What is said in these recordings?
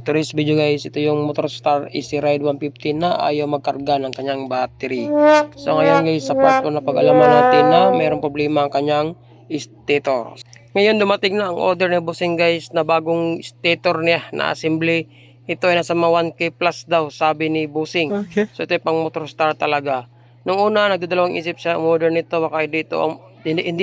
today's video guys, ito yung Motorstar Easy Ride 150 na ayaw magkarga ng kanyang battery. So ngayon guys, sa part 1 na pag-alaman natin na mayroong problema ang kanyang stator. Ngayon dumating na ang order ni Bossing guys na bagong stator niya na assembly. Ito ay nasa mga 1K plus daw sabi ni Bossing. Okay. So ito ay pang Motorstar talaga. Nung una nagdadalawang isip siya ang order nito, baka hindi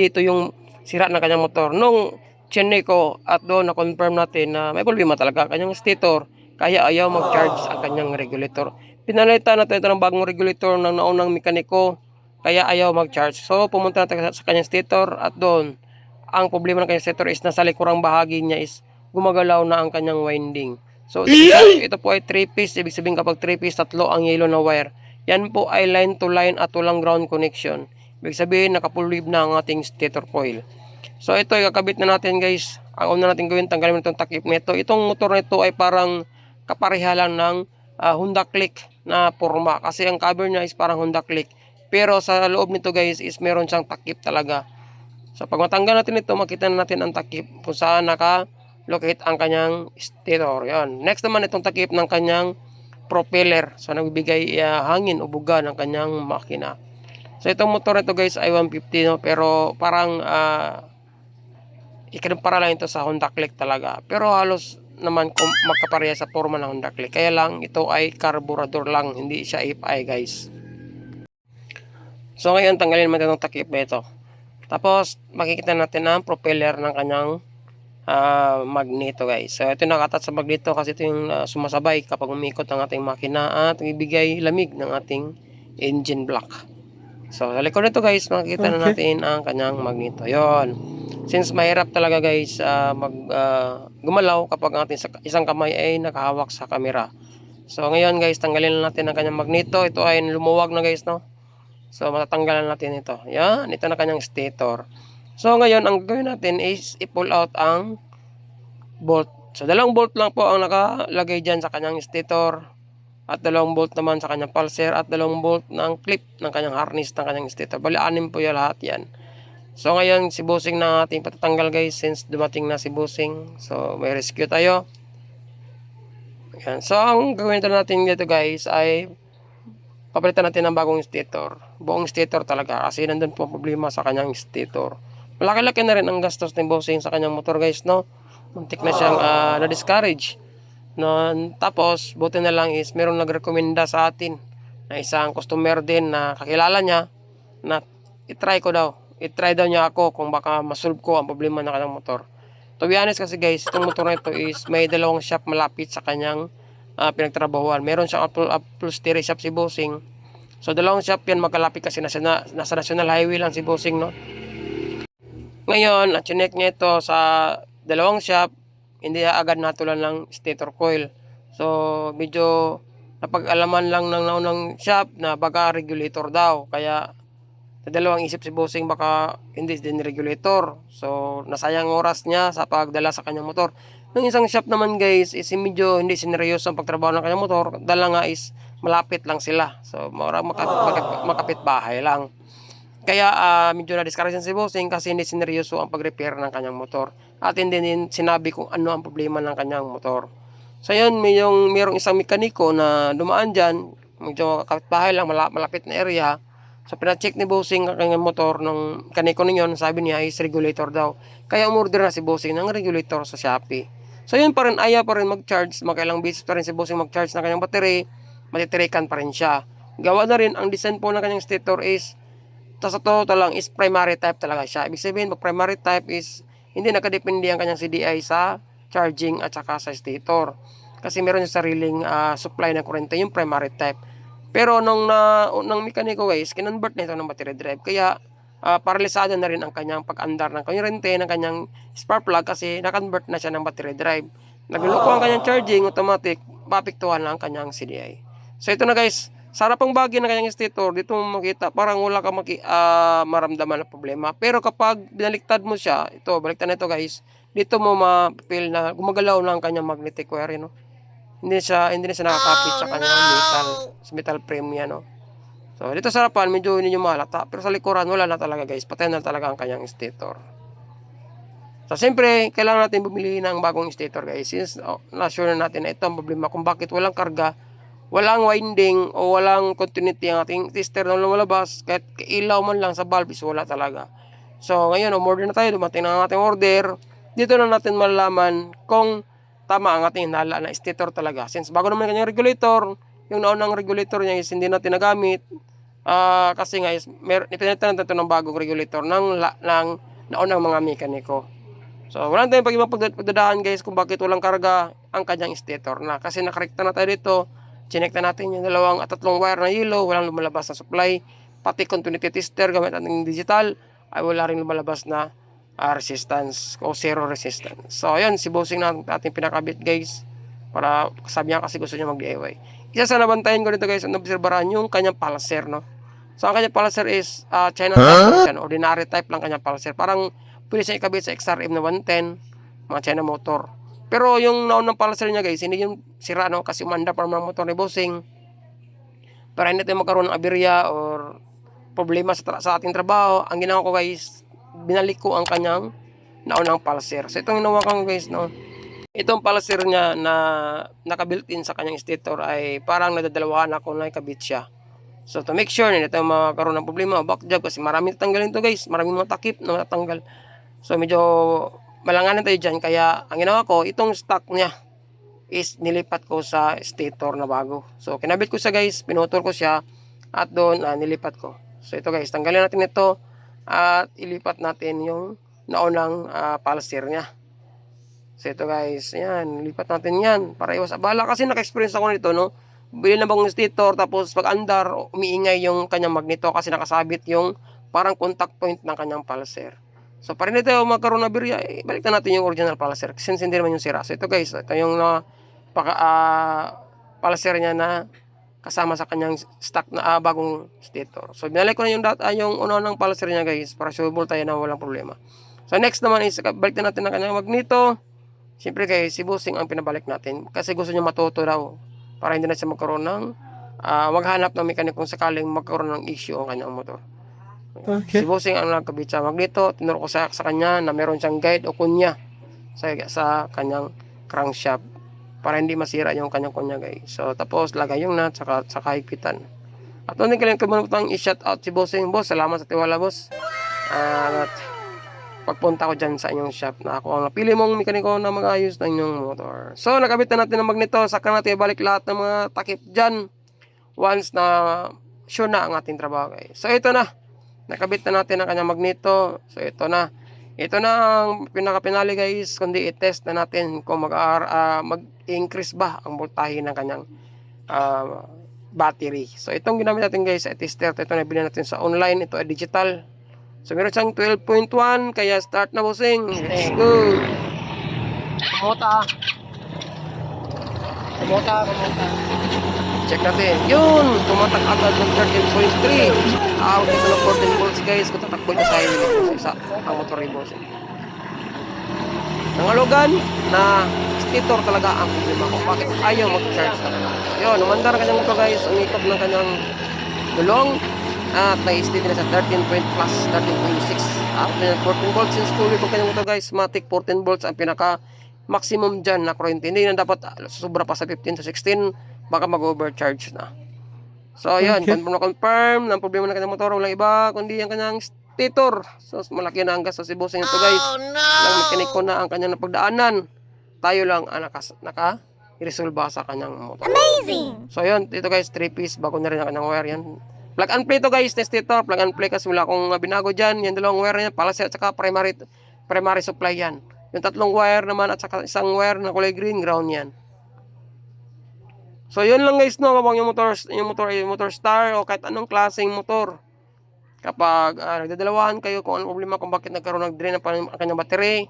ito yung sira ng kanyang motor. Nung chinek ko at doon na-confirm natin na may problema talaga kanyang stator, kaya ayaw mag-charge ang kanyang regulator. Pinalitan natin ito ng bagong regulator ng naunang mekaniko, kaya ayaw mag-charge. So pumunta natin sa kanyang stator at doon, ang problema ng kanyang stator is nasa likurang bahagi niya is gumagalaw na ang kanyang winding. So ito po ay 3-piece, ibig sabihin kapag 3-piece, tatlo ang yellow na wire. Yan po ay line to line at walang ground connection. Ibig sabihin nakapulwib na ang ating stator coil. So ito ay kakabit na natin guys. Ang una natin gawin, tanggalin mo itong takip nito. Itong motor nito ay parang kapareha lang ng Honda Click na forma. Kasi ang cover niya is parang Honda Click. Pero sa loob nito guys is meron siyang takip talaga. So pag matanggal natin ito, makita na natin ang takip kung saan naka-locate ang kanyang stator. Yan. Next naman itong takip ng kanyang propeller. So nagbibigay hangin o buga ng kanyang makina. So itong motor nito guys ay 150 no, pero parang ikumpara lang ito sa Honda Click talaga. Pero halos naman magkapareha sa forma ng Honda Click. Kaya lang ito ay carburetor lang, hindi siya FI guys. So ngayon tanggalin naman itong takip na ito. Tapos makikita natin ang propeller ng kanyang magneto guys. So ito nakatat sa magneto kasi ito yung sumasabay kapag umikot ang ating makina at ibigay lamig ng ating engine block. So sa likod nito guys, makikita na natin ang kanyang magneto. Yon. Since mahirap talaga guys gumalaw kapag ang ating isang kamay ay nakahawak sa camera. So ngayon guys, tanggalin natin ang kanyang magneto. Ito ay lumuwag na guys no. So matatanggalan natin ito. Yan, ito na kanyang stator. So ngayon ang gagawin natin is i-pull out ang bolt. So dalawang bolt lang po ang nakalagay dyan sa kanyang stator. At dalawang bolt naman sa kanyang pulser at dalawang bolt ng clip ng kanyang harness ng kanyang stator. Bali, 6 po yung lahat yan. So ngayon si Bossing na ating patatanggal guys since dumating na si Bossing. So may rescue tayo. Yan. So ang gagawin natin dito guys ay papalitan natin ng bagong stator. Buong stator talaga kasi nandun po problema sa kanyang stator. Malaki-laki na rin ang gastos ni Bossing sa kanyang motor guys no. Muntik na siyang na-discourage. No, tapos buti na lang is merong nagrekomenda sa atin na isang customer din na kakilala niya na i-try daw niya ako kung baka masolve ko ang problema ng kanyang motor. To be honest kasi guys, itong motor na ito is may dalawang shop malapit sa kanyang pinagtrabahuan. Meron siyang upholstery shop si Bossing. So dalawang shop yan magkalapit kasi nasa National Highway lang si Bossing no. Ngayon, at-check niya ito sa dalawang shop, hindi agad natulan ng stator coil. So medyo napag-alaman lang ng naunang shop na baka regulator daw. Kaya sa dalawang isip si Bossing baka hindi din regulator. So nasayang oras niya sa pagdala sa kanyang motor. Ng isang shop naman guys is medyo hindi sineryoso ang pagtrabaho ng kanyang motor. Dala nga is malapit lang sila. So makapit bahay lang. Kaya medyo na-discourage si Bossing kasi hindi sineryoso ang pag-repair ng kanyang motor. At hindi din sinabi kung ano ang problema ng kanyang motor. So yun, mayroong isang mekaniko na dumaan dyan. Medyo kapitbahay lang, malapit na area. So pina-check ni Bossing ang kanyang motor ng mekaniko ninyon. Sabi niya is regulator daw. Kaya umorder na si Bossing ng regulator sa Shopee. So yun pa rin, ayaw pa rin mag-charge. Magkailang beses pa rin si Bossing mag-charge ng kanyang battery. Matitirikan pa rin siya. Gawa na rin, ang design po ng kanyang stator is sa totoo lang is primary type talaga siya. Ibig sabihin, pag primary type is hindi nakadepende ang kanyang CDI sa charging at saka sa stator. Kasi meron yung sariling supply ng kurente, yung primary type. Pero nung mekaniko guys, kinonvert nito ng battery drive. Kaya paralisado na rin ang kanyang pag-andar ng kurente, ng kanyang spark plug kasi na-convert na siya ng battery drive. Nagluloko ang kanyang charging, automatic, mapiktuhan lang ang kanyang CDI. So ito na guys, sa harapang bahagi ng kanyang stator, dito mo makita, parang wala kang maramdaman na problema. Pero kapag binaliktad mo siya, ito, baliktad na ito guys, dito mo ma-feel na gumagalaw na ang kanyang magnetic wire, no? Hindi na siya nakakapit sa kanyang metal frame niya, no? So, dito sa harapan, medyo hindi nyo malata. Pero sa likuran, wala na talaga guys. Patay na talaga ang kanyang stator. So, siyempre, kailangan natin bumili ng bagong stator guys. Since na-sure na natin na ito ang problema kung bakit walang karga, walang winding, o walang continuity ang ating tester na lumalabas. Kahit ilaw man lang sa valve is wala talaga. So, ngayon, umorder na tayo. Dumating na ang ating order. Dito na natin malalaman kung tama ang ating hinala na stator talaga. Since bago naman kanyang regulator, yung naunang regulator niya is hindi natin nagamit. Kasi nga, ipinalitan natin ito ng bagong regulator ng naunang mga mekaniko. So, wala tayong pag-ibang pagdadaan guys kung bakit walang karga ang kanyang stator na. Kasi nakarekta na tayo dito. Chinekta natin yung 2 at 3 wire na yellow. Walang lumalabas na supply. Pati continuity tester gamit ating digital ay wala rin lumalabas na resistance o zero resistance. So, ayun, si bossing na ating pinakabit guys. Para sabi niya kasi gusto niya mag-DIY. Isa sa nabantayan ko dito guys, obserbaran yung kanyang pulser, no? So, ang kanyang pulser is China type, ordinary type lang kanyang pulser. Parang pwede siya ikabit sa XRM na 110, mga China motor. Pero yung naunang pulser niya guys, hindi yung sira, no? Kasi umanda pa mga motor ni bossing. Para hindi tayo magkaroon ng aberya or problema sa ating trabaho, ang ginawa ko guys, binalik ko ang kanyang naunang pulser. So, itong ginawa ko guys, no? Itong pulser niya na naka-built-in sa kanyang stator ay parang nadadalawahan ako na ikabit siya. So, to make sure na hindi tayo magkaroon ng problema, back job, kasi maraming tatanggalin to guys, maraming mga takip na matatanggal. So, medyo malanganan tayo dyan. Kaya, ang ginawa ko, itong stock niya is nilipat ko sa stator na bago. So, kinabit ko siya guys, pinutol ko siya, at doon nilipat ko. So, ito guys, tanggalin natin ito, at ilipat natin yung naunang pulser niya. So, ito guys, yan, nilipat natin yan, para iwas abala. Kasi naka-experience ako nito, no? Bili na bagong stator, tapos pag andar, umiingay yung kanyang magneto kasi nakasabit yung parang contact point ng kanyang pulser. So, para hindi tayo magkaroon na birya, balik na natin yung original pulser since hindi naman yung sira. So, ito guys, ito yung pulser niya na kasama sa kanyang stock na bagong stator. So, binalik ko na yung unang pulser niya guys para sure tayo na walang problema. So, next naman is, balik na natin ang kanyang magneto. Siyempre guys, si bossing ang pinabalik natin kasi gusto niya matuto daw para hindi na siya magkaroon ng maghanap ng mekanikong sakaling magkaroon ng issue ang kanyang motor. Okay. Si bossing ang nagkabit sa magneto. Tinuro ko sa kanya na meron siyang guide o kunya sa kanyang crankshaft para hindi masira yung kanyang kunya guys. So tapos lagay yung nut saka higpitan. At hindi kalimutan i-shout out si bossing. Boss, salamat sa tiwala boss. At pagpunta ko dyan sa inyong shop na ako ang napili mong mekaniko na mag-ayos ng inyong motor. So nakabit na natin ang magneto. Saka natin ibalik lahat ng mga takip dyan once na sure na ang ating trabaho guys. So ito na, nakabit na natin ang kanyang magneto. So ito na ang pinaka-pinali guys, kundi i-test na natin kung mag-increase ba ang voltahe ng kanyang battery. So itong ginamit natin guys sa tester, ito na bilhin natin sa online, ito ay digital. So meron siyang 12.1, kaya start na bossing. Let's go. Kumota. Check natin. Yun, tumatak agad ng 13.3. Out ito ng 14 volts guys. Kung tatakbo niya sa isa ang motor ni bossing. Nangalogan na stator talaga ang problema ko. Bakit ayaw mag-charge talaga. Yun, umandar kanyang motor guys. Ang ikot ng kanyang gulong. At nai-steady na sa 13 point plus 13.6. At 14 volts since fully pag kanyang motor guys. Matic 14 volts ang pinaka maximum dyan na kurente. Hindi na dapat sobra pa sa 15 to 16. Baka mag-overcharge na. So yun, confirm ng problema ng kanyang motor. Walang iba kundi ang kanyang stator. So malaki na ang gas si bossing ito guys. Walang mekaniko na ang kanyang napagdaanan. Tayo lang ang naka-resolve sa kanyang motor. Amazing! So yun, dito guys, 3 piece bago na rin ang kanyang wire yan. Plug and play to guys, testator, plug and play kasi wala akong binago dyan. Yan dalawang wire niya, palaser at saka primary supply yan. Yung tatlong wire naman at saka isang wire na kulay green, ground yan. So yun lang guys, no, kapag yung motor star o kahit anong klaseng motor. Kapag nagdadalawahan kayo kung anong problema kung bakit nagkaroon ng drain ang kanyang battery,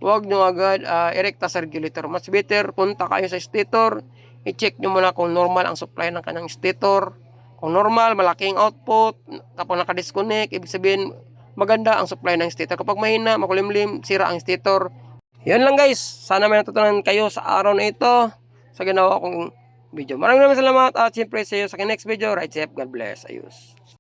huwag nyo agad erekta sa regulator. Mas better, punta kayo sa stator, i-check nyo muna kung normal ang supply ng kanyang stator. Kung normal, malaking output, kapag naka-disconnect, ibig sabihin, maganda ang supply ng stator. Kapag mahina, makulimlim, sira ang stator. Yan lang guys. Sana may natutunan kayo sa araw na ito sa ginawa kong video. Maraming salamat at siyempre sa iyo sa next video. Ride safe. God bless. Ayos.